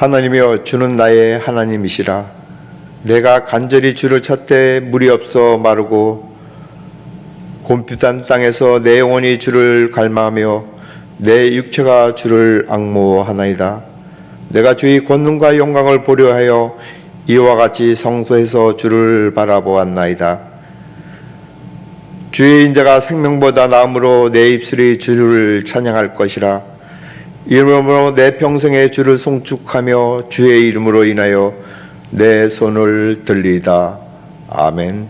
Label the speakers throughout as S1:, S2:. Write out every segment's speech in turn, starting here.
S1: 하나님이여, 주는 나의 하나님이시라. 내가 간절히 주를 찾되 물이 없어 마르고 곰핍한 땅에서 내 영혼이 주를 갈망하며 내 육체가 주를 앙모하나이다. 내가 주의 권능과 영광을 보려 하여 이와 같이 성소에서 주를 바라보았나이다. 주의 인자가 생명보다 나음으로 내 입술이 주를 찬양할 것이라. 이름으로 내 평생에 주를 송축하며 주의 이름으로 인하여 내 손을 들리다. 아멘.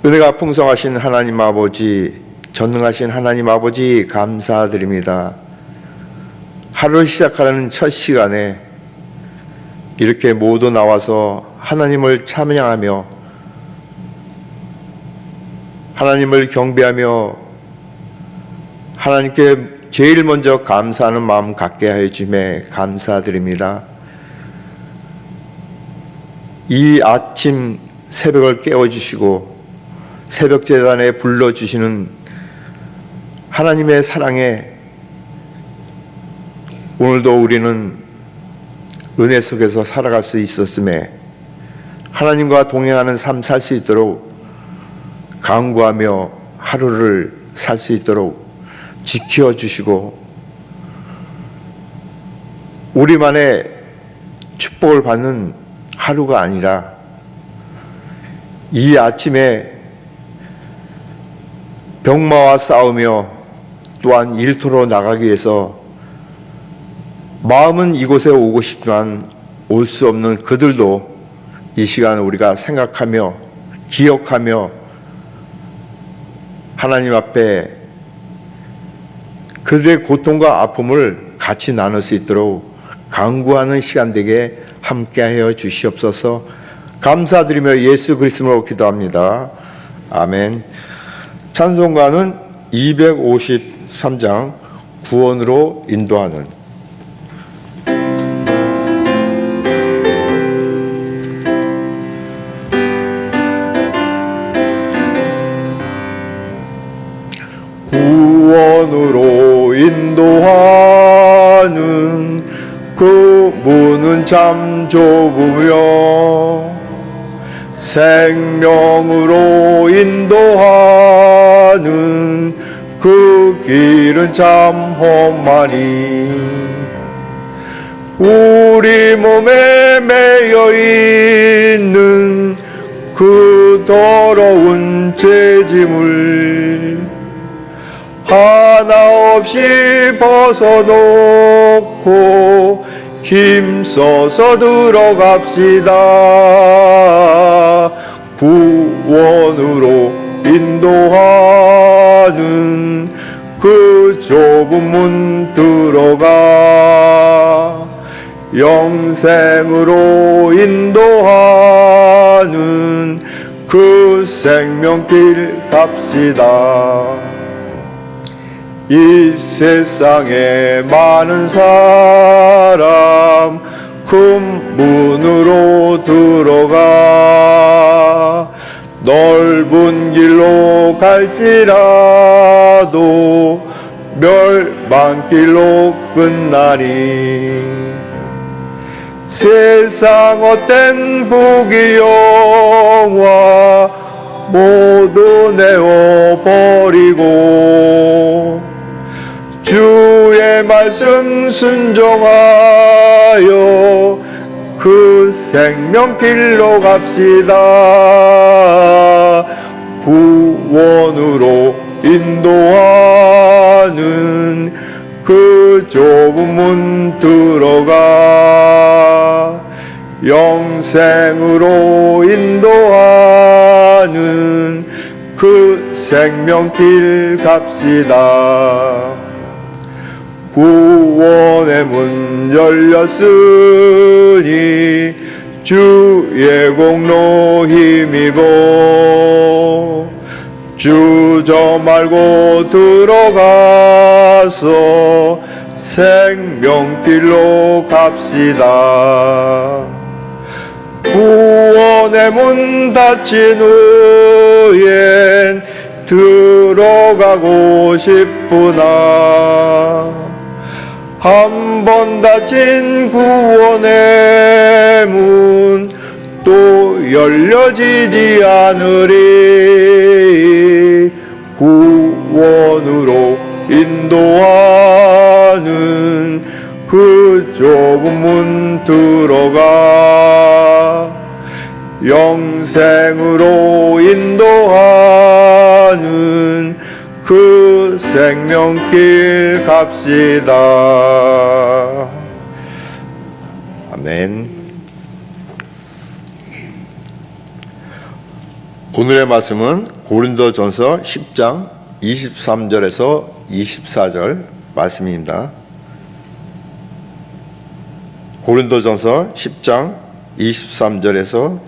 S1: 은혜가 풍성하신 하나님 아버지, 전능하신 하나님 아버지, 감사드립니다. 하루를 시작하는 첫 시간에 이렇게 모두 나와서 하나님을 찬양하며 하나님을 경배하며 하나님께 제일 먼저 감사하는 마음 갖게 하여 주심에 감사드립니다. 이 아침 새벽을 깨워주시고 새벽 제단에 불러주시는 하나님의 사랑에 오늘도 우리는 은혜 속에서 살아갈 수 있었음에 하나님과 동행하는 삶 살 수 있도록 간구하며 하루를 살 수 있도록 지켜주시고 우리만의 축복을 받는 하루가 아니라 이 아침에 병마와 싸우며 또한 일터로 나가기 위해서 마음은 이곳에 오고 싶지만 올 수 없는 그들도 이 시간 우리가 생각하며 기억하며 하나님 앞에 그들의 고통과 아픔을 같이 나눌 수 있도록 간구하는 시간 되게 함께하여 주시옵소서. 감사드리며 예수 그리스도로 기도합니다. 아멘. 찬송가는 253장 구원으로 인도하는. 구원으로 인도하는 그 문은 참 좁으며 생명으로 인도하는 그 길은 참 험하니 우리 몸에 매여 있는 그 더러운 죄짐을 하나 없이 벗어놓고 힘써서 들어갑시다. 구원으로 인도하는 그 좁은 문 들어가 영생으로 인도하는 그 생명길 갑시다. 이 세상에 많은 사람 큰 문으로 들어가 넓은 길로 갈지라도 멸망길로 끝나니 세상 헛된 부귀영화 모두 내어버리고 주의 말씀 순종하여 그 생명길로 갑시다. 구원으로 인도하는 그 좁은 문 들어가 영생으로 인도하는 그 생명길 갑시다. 구원의 문 열렸으니 주의 공로 힘입어 주저 말고 들어가서 생명길로 갑시다. 구원의 문 닫힌 후엔 들어가고 싶구나. 한 번 닫힌 구원의 문 또 열려지지 않으리. 구원으로 인도하는 그 좁은 문 들어가 영생으로 인도하는 그 생명길 갑시다. 아멘. 오늘의 말씀은 고린도전서 10장 23절에서 24절 말씀입니다. 고린도전서 10장 23절에서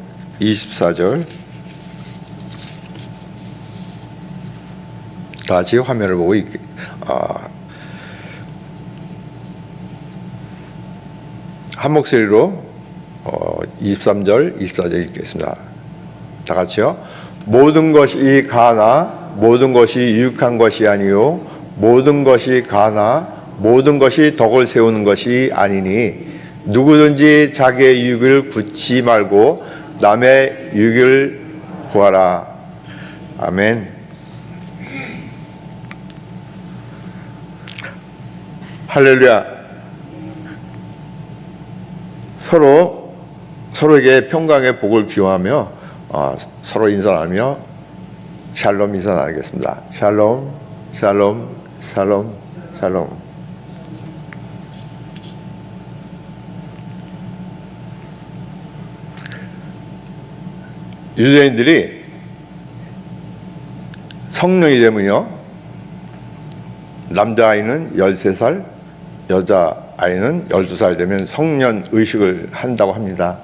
S1: 24절 다 같이 화면을 보고 한 목소리로 23절, 24절 읽겠습니다. 다 같이요. 모든 것이 가나 모든 것이 유익한 것이 아니요 모든 것이 가나 모든 것이 덕을 세우는 것이 아니니 누구든지 자기의 유익을 굳지 말고 남의 유익을 구하라. 아멘. 할렐루야. 서로에게 평강의 복을 기원하며 서로 인사 나누며 샬롬 인사 나누겠습니다. 샬롬, 샬롬, 샬롬, 샬롬. 유대인들이 성령이 되면요, 남자아이는 13살, 여자아이는 12살 되면 성년 의식을 한다고 합니다.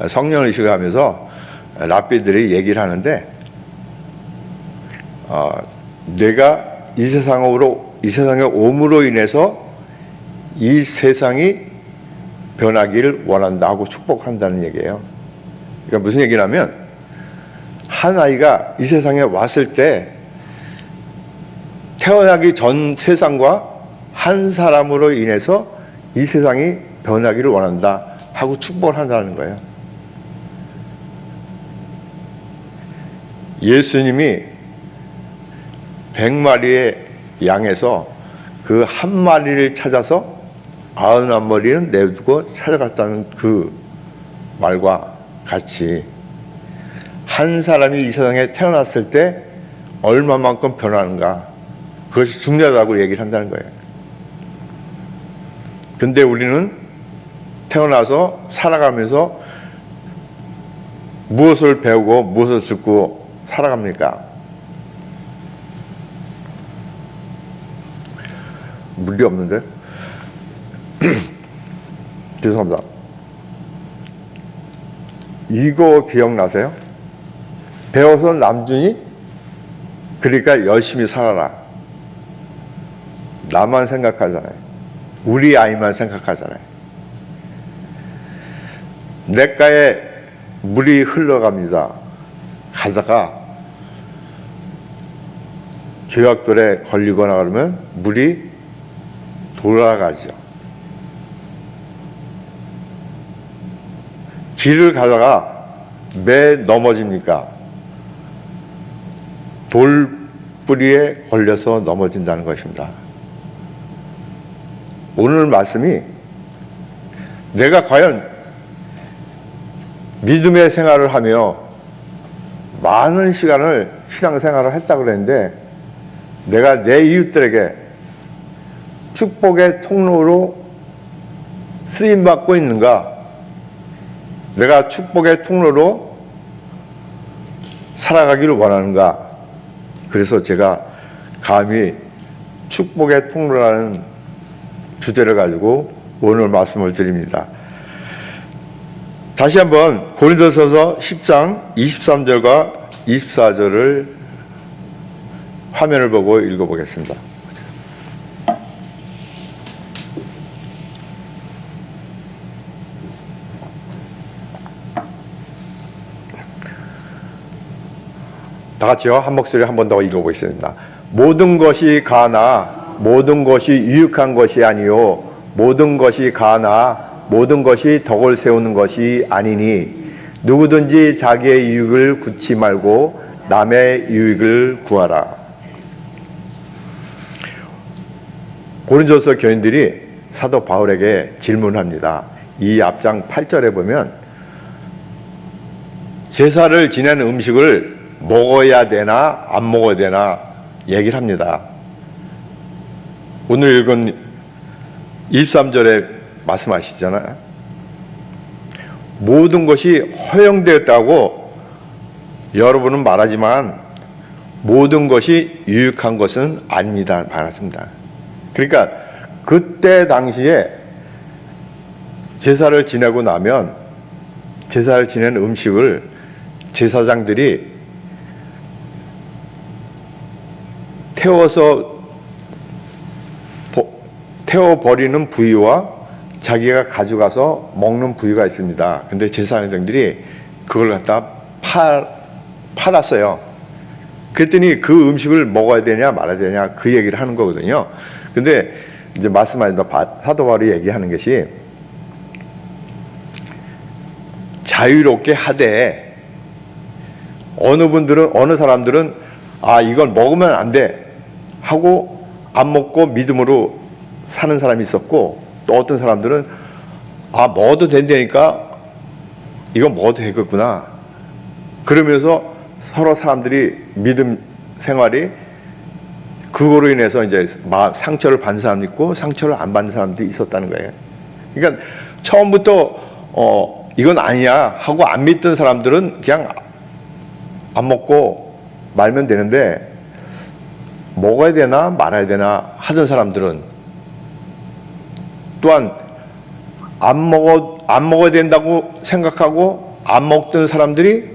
S1: 성년 의식을 하면서 랍비들이 얘기를 하는데, 내가 이 세상의 오므로 인해서 이 세상이 변하기를 원한다 하고 축복한다는 얘기예요. 그러니까 무슨 얘기냐면, 한 아이가 이 세상에 왔을 때 태어나기 전 세상과 한 사람으로 인해서 이 세상이 변하기를 원한다 하고 축복을 한다는 거예요. 예수님이 100마리의 양에서 그 한 마리를 찾아서 99마리는 내두고 찾아갔다는 그 말과 같이 한 사람이 이 세상에 태어났을 때 얼마만큼 변하는가, 그것이 중요하다고 얘기를 한다는 거예요. 근데 우리는 태어나서 살아가면서 무엇을 배우고 무엇을 듣고 살아갑니까? 물이 없는데? 죄송합니다. 이거 기억나세요? 배워서 남주니? 그러니까 열심히 살아라. 나만 생각하잖아요. 우리 아이만 생각하잖아요. 냇가에 물이 흘러갑니다. 가다가 죄악들에 걸리거나 그러면 물이 돌아가죠. 길을 가다가 왜 넘어집니까? 돌뿌리에 걸려서 넘어진다는 것입니다. 오늘 말씀이 내가 과연 믿음의 생활을 하며 많은 시간을 신앙생활을 했다고 그랬는데 내가 내 이웃들에게 축복의 통로로 쓰임받고 있는가? 내가 축복의 통로로 살아가기를 원하는가? 그래서 제가 감히 축복의 통로라는 주제를 가지고 오늘 말씀을 드립니다. 다시 한번 고린도전서 10장 23절과 24절을 화면을 보고 읽어보겠습니다. 다 같이요. 한 목소리 한 번 더 읽어보겠습니다. 모든 것이 가나 모든 것이 유익한 것이 아니요 모든 것이 가나 모든 것이 덕을 세우는 것이 아니니 누구든지 자기의 유익을 굳지 말고 남의 유익을 구하라. 고린도서 교인들이 사도 바울에게 질문합니다. 이 앞장 8절에 보면 제사를 지내는 음식을 먹어야 되나 안 먹어야 되나 얘기를 합니다. 오늘 읽은 23절에 말씀하시잖아요. 모든 것이 허용되었다고 여러분은 말하지만 모든 것이 유익한 것은 아닙니다 말하십니다. 그러니까 그때 당시에 제사를 지내고 나면 제사를 지낸 음식을 제사장들이 태워버리는 부위와 자기가 가져가서 먹는 부위가 있습니다. 근데 제사장들이 그걸 갖다 팔았어요. 그랬더니 그 음식을 먹어야 되냐 말아야 되냐 그 얘기를 하는 거거든요. 근데 이제 말씀하신 사도 바울이 얘기하는 것이 자유롭게 하되 어느 사람들은 이걸 먹으면 안 돼 하고 안 먹고 믿음으로 사는 사람이 있었고, 또 어떤 사람들은 먹어도 된다니까 이건 먹어도 되겠구나 그러면서 서로 사람들이 믿음 생활이 그거로 인해서 이제 상처를 받는 사람도 있고 상처를 안 받는 사람도 있었다는 거예요. 그러니까 처음부터 이건 아니야 하고 안 믿던 사람들은 그냥 안 먹고 말면 되는데, 먹어야 되나 말아야 되나 하던 사람들은 또한 안 먹어야 된다고 생각하고 안 먹던 사람들이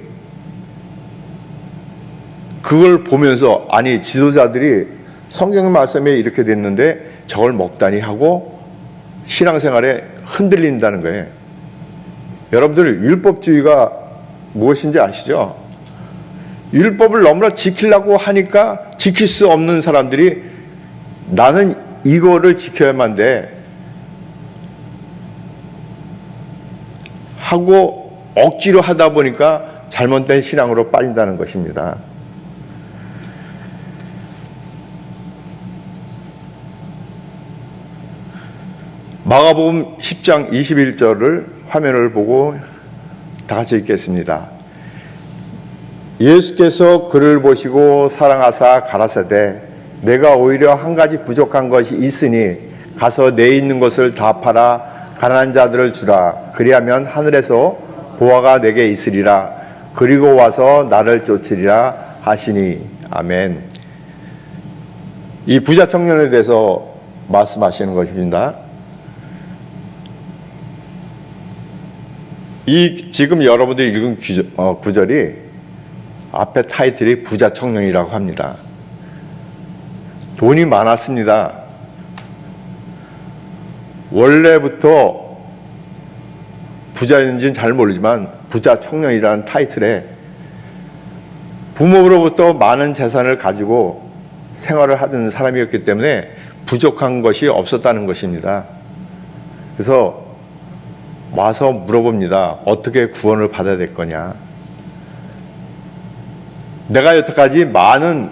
S1: 그걸 보면서 지도자들이 성경 말씀에 이렇게 됐는데 저걸 먹다니 하고 신앙생활에 흔들린다는 거예요. 여러분들 율법주의가 무엇인지 아시죠? 율법을 너무나 지키려고 하니까 지킬 수 없는 사람들이 나는 이거를 지켜야만 돼 하고 억지로 하다 보니까 잘못된 신앙으로 빠진다는 것입니다. 마가복음 10장 21절을 화면을 보고 다 같이 읽겠습니다. 예수께서 그를 보시고 사랑하사 가라사대 내가 오히려 한 가지 부족한 것이 있으니 가서 내 있는 것을 다 팔아 가난한 자들을 주라. 그리하면 하늘에서 보화가 내게 있으리라. 그리고 와서 나를 쫓으리라 하시니. 아멘. 이 부자 청년에 대해서 말씀하시는 것입니다. 이 지금 여러분들이 읽은 구절이 앞에 타이틀이 부자 청년이라고 합니다. 돈이 많았습니다. 원래부터 부자인지는 잘 모르지만 부자 청년이라는 타이틀에 부모로부터 많은 재산을 가지고 생활을 하던 사람이었기 때문에 부족한 것이 없었다는 것입니다. 그래서 와서 물어봅니다. 어떻게 구원을 받아야 될 거냐? 내가 여태까지 많은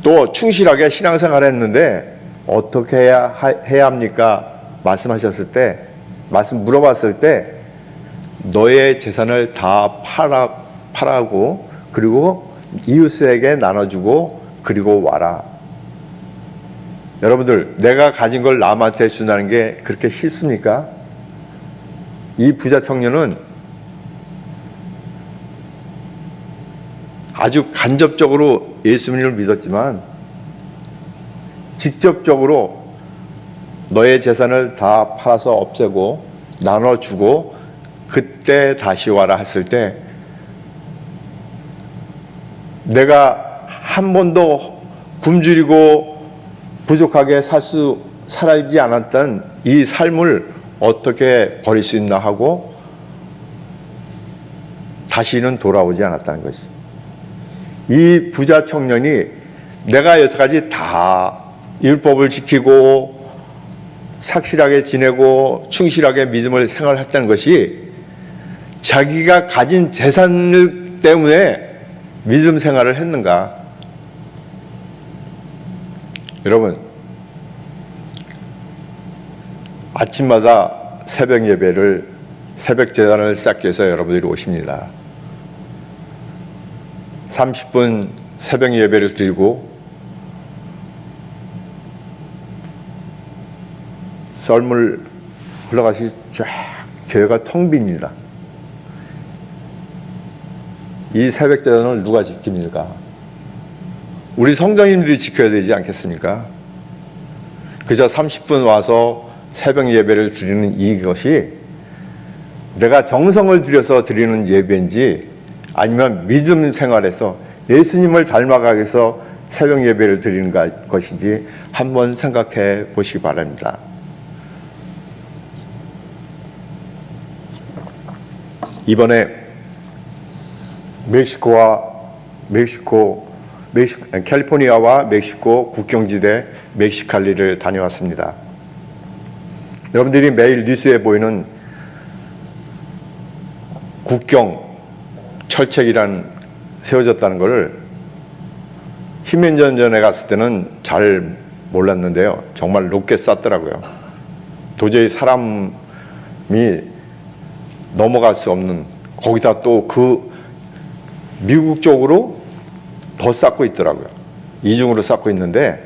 S1: 또 충실하게 신앙생활을 했는데 어떻게 해야 합니까? 말씀하셨을 때, 물어봤을 때 너의 재산을 다 팔아고 그리고 이웃에게 나눠주고 그리고 와라. 여러분들, 내가 가진 걸 남한테 준다는 게 그렇게 쉽습니까? 이 부자 청년은 아주 간접적으로 예수님을 믿었지만 직접적으로 너의 재산을 다 팔아서 없애고 나눠주고 그때 다시 와라 했을 때 내가 한 번도 굶주리고 부족하게 살지 않았던 이 삶을 어떻게 버릴 수 있나 하고 다시는 돌아오지 않았다는 것이. 이 부자 청년이 내가 여태까지 다 율법을 지키고 착실하게 지내고 충실하게 믿음을 생활했다는 것이 자기가 가진 재산을 때문에 믿음 생활을 했는가? 여러분, 아침마다 새벽 예배를, 새벽 제단을 쌓기 위해서 여러분들이 오십니다. 30분 새벽 예배를 드리고 썰물 흘러가시 쫙 교회가 텅 빕니다. 이 새벽 제단을 누가 지킵니까? 우리 성도님들이 지켜야 되지 않겠습니까? 그저 30분 와서 새벽 예배를 드리는 이것이 내가 정성을 들여서 드리는 예배인지 아니면 믿음 생활에서 예수님을 닮아가기 위해서 새벽 예배를 드리는 것인지 한번 생각해 보시기 바랍니다. 이번에 캘리포니아와 멕시코 국경지대 멕시칼리를 다녀왔습니다. 여러분들이 매일 뉴스에 보이는 국경 철책이란 세워졌다는 것을 10몇 년 전에 갔을 때는 잘 몰랐는데요. 정말 높게 쌌더라고요. 도저히 사람이 넘어갈 수 없는, 거기다 또 그 미국 쪽으로 더 쌓고 있더라고요. 이중으로 쌓고 있는데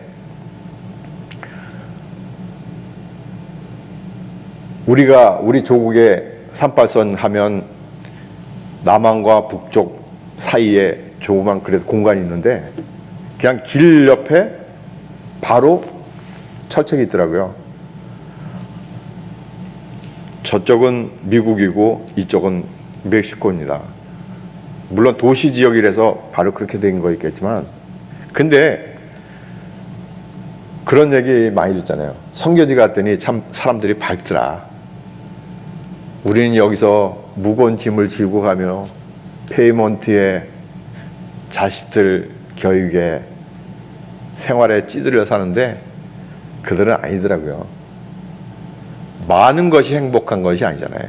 S1: 우리 조국의 38선 하면 남한과 북쪽 사이에 조그만 그래도 공간이 있는데 그냥 길 옆에 바로 철책이 있더라고요. 저쪽은 미국이고 이쪽은 멕시코입니다. 물론 도시 지역이라서 바로 그렇게 된 거 있겠지만, 근데 그런 얘기 많이 듣잖아요. 선교지 갔더니 참 사람들이 밝더라. 우리는 여기서 무거운 짐을 지고 가며 페이먼트에 자식들 교육에 생활에 찌들려 사는데 그들은 아니더라고요. 많은 것이 행복한 것이 아니잖아요.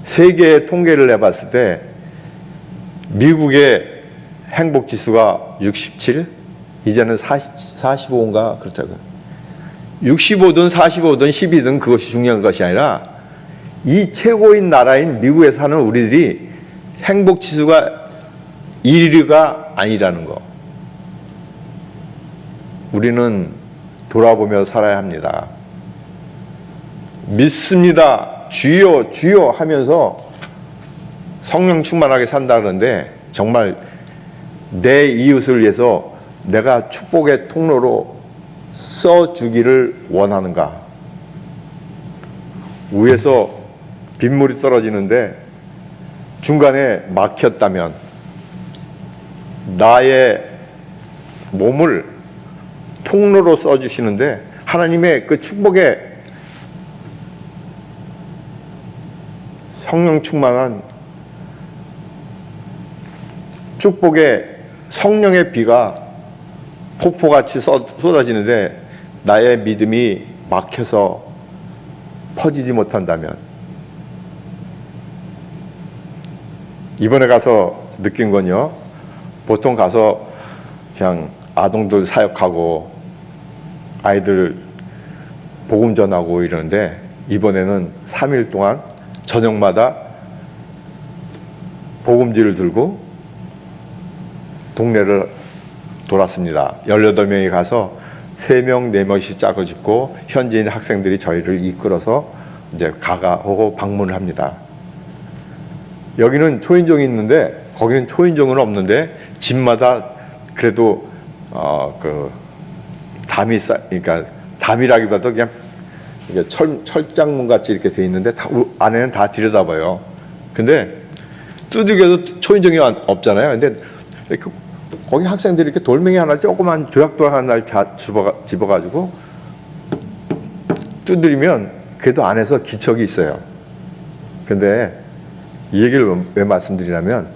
S1: 세계의 통계를 내봤을 때 미국의 행복 지수가 67, 이제는 45인가 그렇다고요. 65든 45든 12든 그것이 중요한 것이 아니라 이 최고인 나라인 미국에 사는 우리들이 행복 지수가 1위가 아니라는 거. 우리는 돌아보며 살아야 합니다. 믿습니다. 주여 주여 하면서 성령 충만하게 산다 그러는데 정말 내 이웃을 위해서 내가 축복의 통로로 써주기를 원하는가? 위에서 빗물이 떨어지는데 중간에 막혔다면 나의 몸을 통로로 써주시는데 하나님의 그 축복의 성령 충만한 축복의 성령의 비가 폭포같이 쏟아지는데 나의 믿음이 막혀서 퍼지지 못한다면, 이번에 가서 느낀 건요, 보통 가서 그냥 아동들 사역하고 아이들 복음 전하고 이러는데 이번에는 3일 동안 저녁마다 복음지를 들고 동네를 돌았습니다. 18명이 가서 3명, 4명씩 짝을 짓고 현지인 학생들이 저희를 이끌어서 이제 가가하고 방문을 합니다. 여기는 초인종이 있는데 거기는 초인종은 없는데 집마다 그래도 그 담이 그러니까 담이라기보다도 그냥 이게 철장문 같이 이렇게 돼 있는데 다 안에는 다 들여다봐요. 근데 두들겨도 초인종이 없잖아요. 근데 이렇게 거기 학생들이 이렇게 돌멩이 하나 조그만 조약돌 하나를 집어가지고 두드리면 그래도 안에서 기척이 있어요. 근데 이 얘기를 왜 말씀드리냐면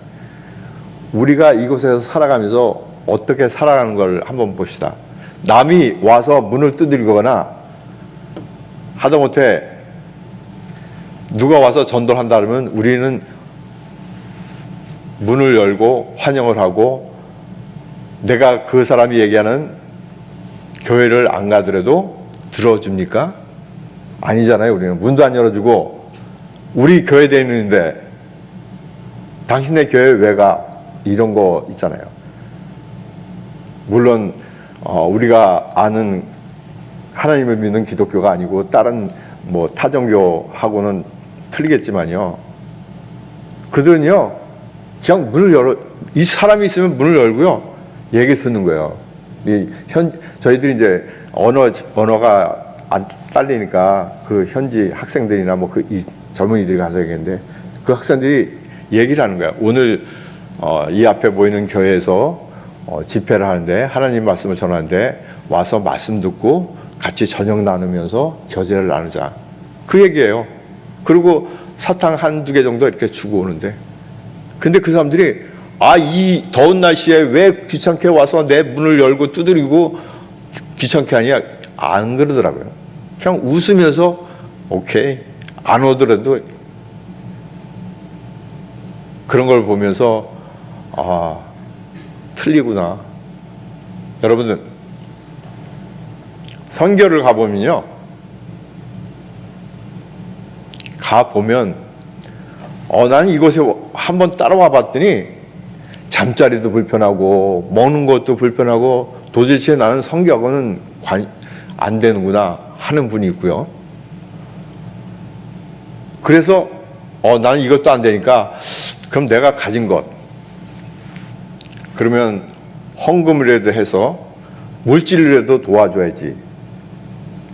S1: 우리가 이곳에서 살아가면서 어떻게 살아가는 걸 한번 봅시다. 남이 와서 문을 두드리거나 하다못해 누가 와서 전도를 한다 그러면 우리는 문을 열고 환영을 하고, 내가 그 사람이 얘기하는 교회를 안 가더라도 들어줍니까? 아니잖아요. 우리는 문도 안 열어주고, 우리 교회 다니는데 당신네 교회 왜 가? 이런 거 있잖아요. 물론 우리가 아는 하나님을 믿는 기독교가 아니고 다른 뭐 타종교하고는 틀리겠지만요, 그들은요 그냥 문을 열어, 이 사람이 있으면 문을 열고요 얘기 듣는 거예요. 저희들이 이제 언어가 안 딸리니까 그 현지 학생들이나 뭐 이 젊은이들이 가서 얘기했는데, 그 학생들이 얘기를 하는 거야. 오늘 이 앞에 보이는 교회에서 집회를 하는데, 하나님 말씀을 전하는데 와서 말씀 듣고 같이 저녁 나누면서 교제를 나누자, 그 얘기예요. 그리고 사탕 한두 개 정도 이렇게 주고 오는데, 근데 그 사람들이 이 더운 날씨에 왜 귀찮게 와서 내 문을 열고 두드리고 귀찮게 하냐, 안 그러더라고요. 그냥 웃으면서 오케이, 안 오더라도. 그런 걸 보면서 틀리구나. 여러분들, 선교를 가보면요, 가보면 나는 이곳에 한번 따라와 봤더니 잠자리도 불편하고 먹는 것도 불편하고 도대체 나는 선교하고는 안 되는구나 하는 분이 있고요. 그래서 나는 이것도 안 되니까 그럼 내가 가진 것, 그러면 헌금이라도 해서 물질이라도 도와줘야지.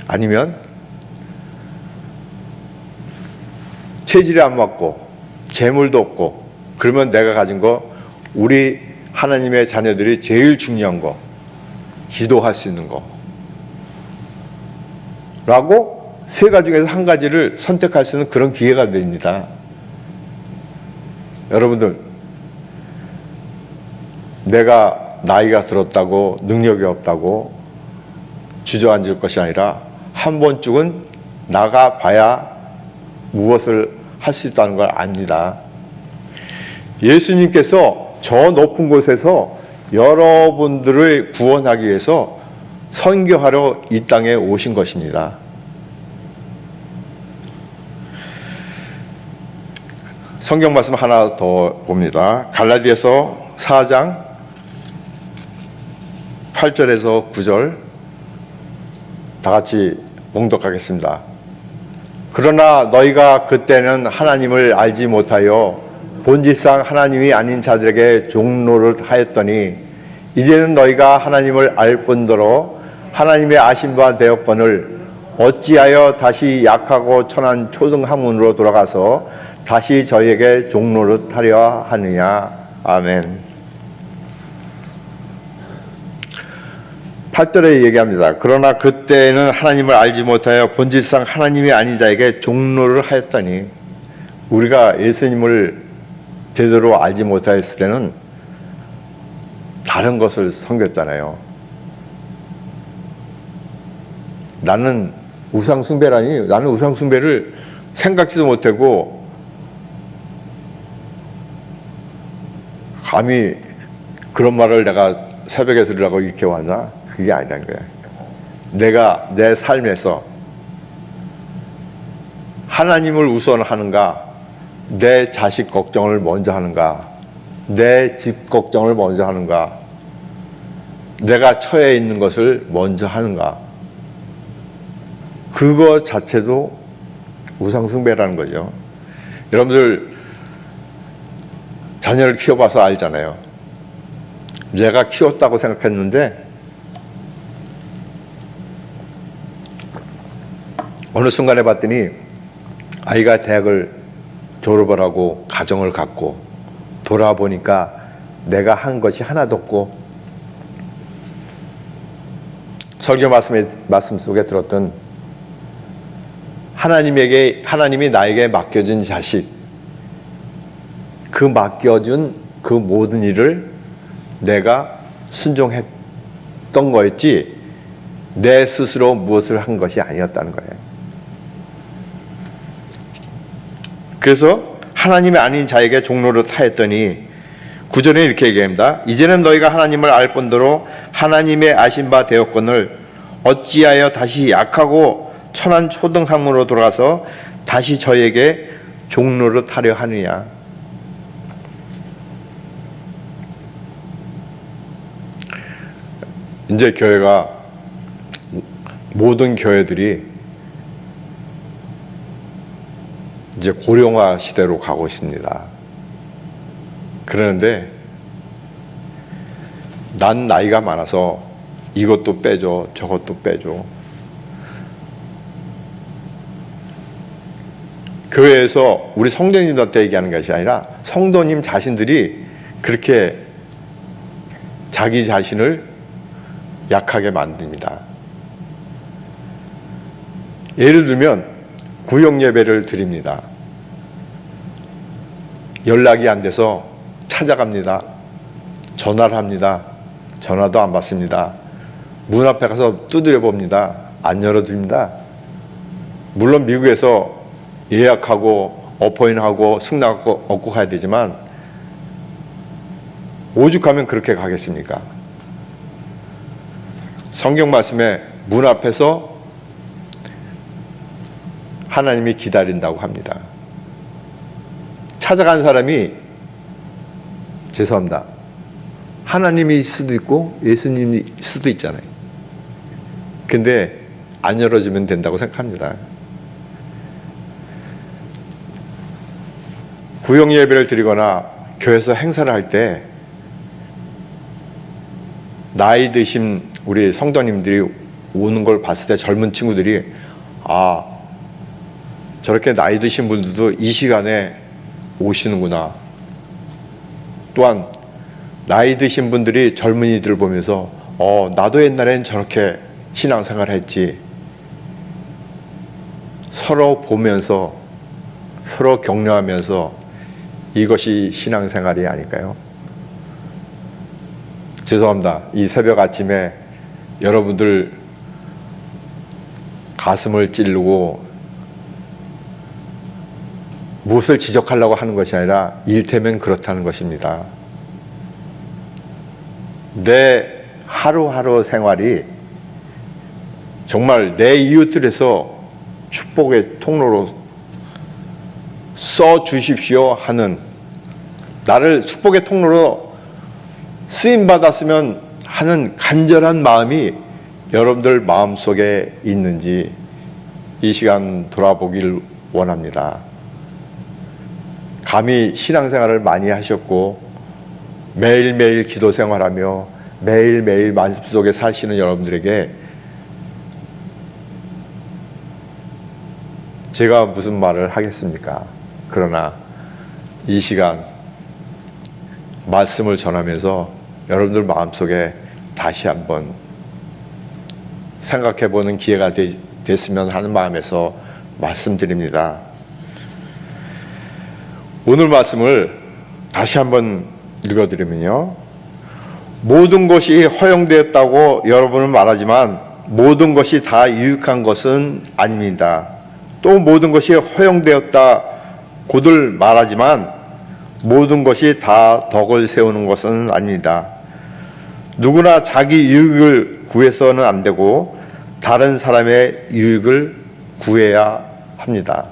S1: 아니면 체질이 안 맞고 재물도 없고, 그러면 내가 가진 거, 우리 하나님의 자녀들이 제일 중요한 거, 기도할 수 있는 거 라고 세 가지 중에서 한 가지를 선택할 수 있는 그런 기회가 됩니다. 여러분들, 내가 나이가 들었다고 능력이 없다고 주저앉을 것이 아니라 한 번쯤은 나가봐야 무엇을 할 수 있다는 걸 압니다. 예수님께서 저 높은 곳에서 여러분들을 구원하기 위해서 선교하러 이 땅에 오신 것입니다. 성경 말씀 하나 더 봅니다. 갈라디아서 4장 8절에서 9절 다 같이 봉독하겠습니다. 그러나 너희가 그때는 하나님을 알지 못하여 본질상 하나님이 아닌 자들에게 종노릇 하였더니, 이제는 너희가 하나님을 알 뿐더러 하나님의 아신 바 되었거늘 어찌하여 다시 약하고 천한 초등학문으로 돌아가서 다시 저희에게 종노릇 하려 하느냐. 아멘. 8절에 얘기합니다. 그러나 그때는 하나님을 알지 못하여 본질상 하나님이 아닌 자에게 종노를 하였더니, 우리가 예수님을 제대로 알지 못하였을 때는 다른 것을 섬겼잖아요. 나는 우상숭배라니, 나는 우상숭배를 생각지도 못하고 감히 그런 말을 내가 새벽에 들으라고 이렇게 왔나? 그게 아니라는 거야. 내가 내 삶에서 하나님을 우선하는가, 내 자식 걱정을 먼저 하는가, 내 집 걱정을 먼저 하는가, 내가 처해 있는 것을 먼저 하는가, 그거 자체도 우상숭배라는 거죠. 여러분들 자녀를 키워봐서 알잖아요. 내가 키웠다고 생각했는데 어느 순간에 봤더니 아이가 대학을 졸업을 하고 가정을 갖고 돌아보니까 내가 한 것이 하나도 없고, 설교 말씀 속에 들었던 하나님이 나에게 맡겨준 자식, 그 맡겨준 그 모든 일을 내가 순종했던 거였지 내 스스로 무엇을 한 것이 아니었다는 거예요. 그래서 하나님이 아닌 자에게 종로를 타했더니 9절에 이렇게 얘기합니다. 이제는 너희가 하나님을 알 뿐더러 하나님의 아신 바 되었거늘 어찌하여 다시 약하고 천한 초등학문으로 돌아가서 다시 저에게 종로를 타려 하느냐. 이제 교회가 모든 교회들이 이제 고령화 시대로 가고 있습니다. 그러는데 난 나이가 많아서 이것도 빼줘 저것도 빼줘. 교회에서 우리 성도님들한테 얘기하는 것이 아니라 성도님 자신들이 그렇게 자기 자신을 약하게 만듭니다. 예를 들면 구역 예배를 드립니다. 연락이 안 돼서 찾아갑니다. 전화를 합니다. 전화도 안 받습니다. 문 앞에 가서 두드려 봅니다. 안 열어줍니다. 물론 미국에서 예약하고 어포인하고 승낙 얻고 가야 되지만 오죽하면 그렇게 가겠습니까? 성경 말씀에 문 앞에서 하나님이 기다린다고 합니다. 찾아간 사람이 죄송합니다. 하나님일 수도 있고 예수님일 수도 있잖아요. 근데 안 열어주면 된다고 생각합니다. 구역 예배를 드리거나 교회에서 행사를 할 때 나이 드신 우리 성도님들이 오는 걸 봤을 때 젊은 친구들이 저렇게 나이 드신 분들도 이 시간에 오시는구나. 또한 나이 드신 분들이 젊은이들을 보면서 나도 옛날엔 저렇게 신앙생활 했지. 서로 보면서 서로 격려하면서 이것이 신앙생활이 아닐까요? 죄송합니다. 이 새벽 아침에 여러분들 가슴을 찌르고 무엇을 지적하려고 하는 것이 아니라 일테면 그렇다는 것입니다. 내 하루하루 생활이 정말 내 이웃들에서 축복의 통로로 써 주십시오 하는, 나를 축복의 통로로 쓰임 받았으면 하는 간절한 마음이 여러분들 마음속에 있는지 이 시간 돌아보길 원합니다. 감히 신앙생활을 많이 하셨고 매일매일 기도 생활하며 매일매일 말씀 속에 사시는 여러분들에게 제가 무슨 말을 하겠습니까? 그러나 이 시간 말씀을 전하면서 여러분들 마음속에 다시 한번 생각해보는 기회가 됐으면 하는 마음에서 말씀드립니다. 오늘 말씀을 다시 한번 읽어드리면요, 모든 것이 허용되었다고 여러분은 말하지만 모든 것이 다 유익한 것은 아닙니다. 또 모든 것이 허용되었다 고들 말하지만 모든 것이 다 덕을 세우는 것은 아닙니다. 누구나 자기 유익을 구해서는 안 되고 다른 사람의 유익을 구해야 합니다.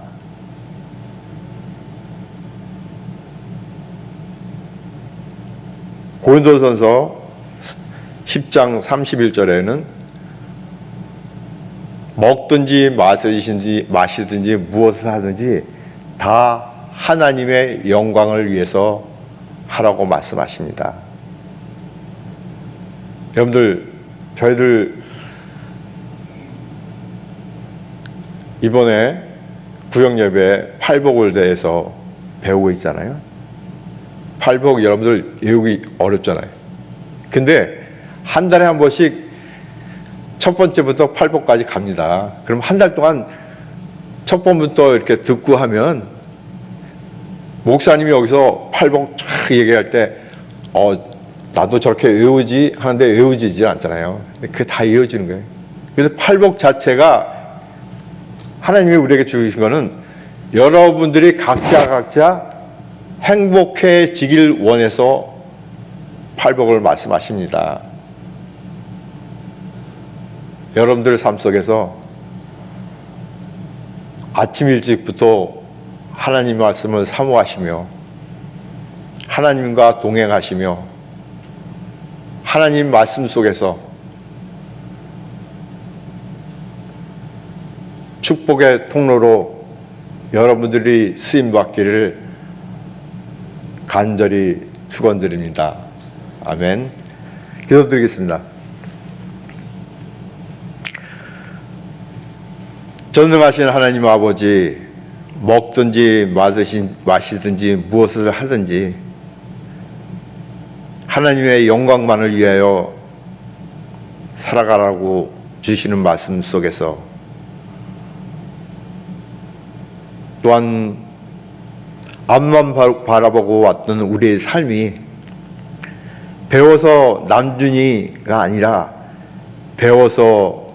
S1: 고린도전서 10장 31절에는 먹든지 마시든지 무엇을 하든지 다 하나님의 영광을 위해서 하라고 말씀하십니다. 여러분들, 저희들 이번에 구역예배 팔복을 대해서 배우고 있잖아요. 팔복 여러분들 외우기 어렵잖아요. 근데 한 달에 한 번씩 첫 번째부터 팔복까지 갑니다. 그럼 한 달 동안 첫 번부터 이렇게 듣고 하면 목사님이 여기서 팔복 쫙 얘기할 때 나도 저렇게 외우지 하는데 외우지질 않잖아요. 그게 다 이어지는 거예요. 그래서 팔복 자체가 하나님이 우리에게 주신 거는 여러분들이 각자 행복해지길 원해서 팔복을 말씀하십니다. 여러분들 삶 속에서 아침 일찍부터 하나님 말씀을 사모하시며 하나님과 동행하시며 하나님 말씀 속에서 축복의 통로로 여러분들이 쓰임받기를 간절히 축원드립니다. 아멘. 기도드리겠습니다. 전능하신 하나님 아버지, 먹든지 마시든지 무엇을 하든지 하나님의 영광만을 위하여 살아가라고 주시는 말씀 속에서 또한 앞만 바라보고 왔던 우리의 삶이 배워서 남준이가 아니라 배워서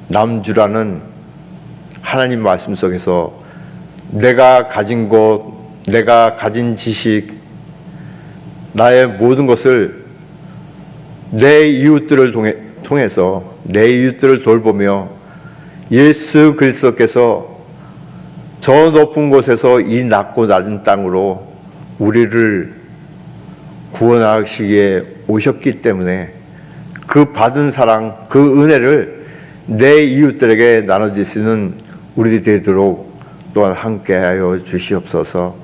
S1: 남주라는 하나님 말씀 속에서 내가 가진 것, 내가 가진 지식, 나의 모든 것을 내 이웃들을 통해서 내 이웃들을 돌보며 예수 그리스도께서 저 높은 곳에서 이 낮고 낮은 땅으로 우리를 구원하시기에 오셨기 때문에 그 받은 사랑, 그 은혜를 내 이웃들에게 나눠줄 수 있는 우리들이 되도록 또한 함께하여 주시옵소서.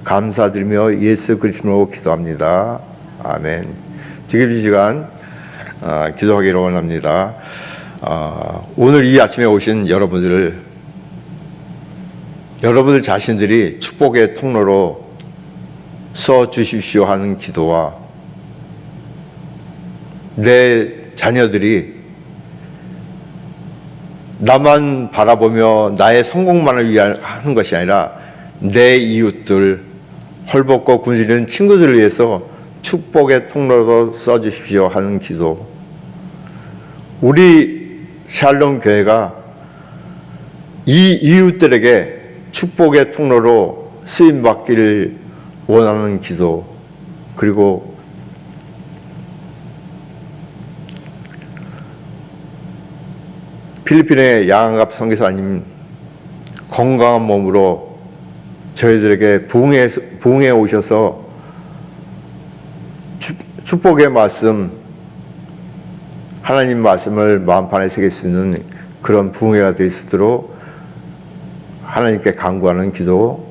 S1: 감사드리며 예수 그리스도로 기도합니다. 아멘. 지금 이 시간 기도하기를 원합니다. 오늘 이 아침에 오신 여러분들 자신들이 축복의 통로로 써 주십시오 하는 기도와 내 자녀들이 나만 바라보며 나의 성공만을 위한 하는 것이 아니라 내 이웃들, 헐벗고 굶주리는 친구들을 위해서 축복의 통로로 써주십시오 하는 기도. 우리 샬롬 교회가 이 이웃들에게 축복의 통로로 쓰임받기를 원하는 기도, 그리고 필리핀의 양갑 선교사님 건강한 몸으로 저희들에게 부흥해 오셔서 축복의 말씀, 하나님 말씀을 마음판에 새길 수 있는 그런 부흥회가 될 수 있도록 하나님께 간구하는 기도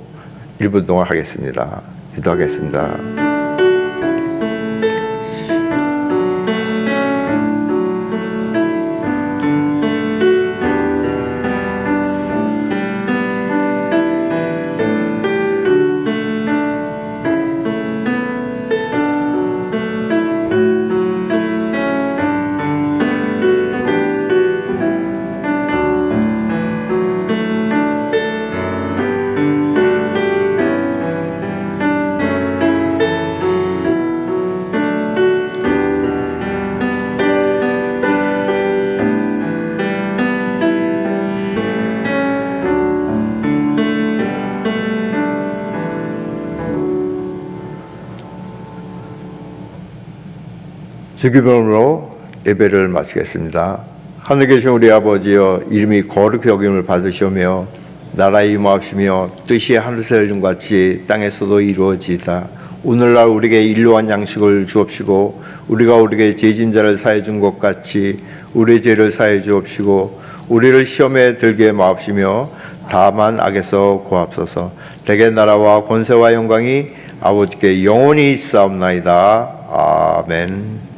S1: 1분 동안 하겠습니다. 기도하겠습니다. 주기도문으로 예배를 마치겠습니다. 하늘에 계신 우리 아버지여, 이름이 거룩히 여김을 받으시오며 나라의 임하옵시며 뜻이 하늘에서 이룬 같이 땅에서도 이루어지이다. 오늘날 우리에게 일용할 양식을 주옵시고 우리가 우리에게 죄진 자를 사해 준 것 같이 우리의 죄를 사해 주옵시고 우리를 시험에 들게 마옵시며 다만 악에서 구하옵소서. 대개 나라와 권세와 영광이 아버지께 영원히 있사옵나이다. 아멘.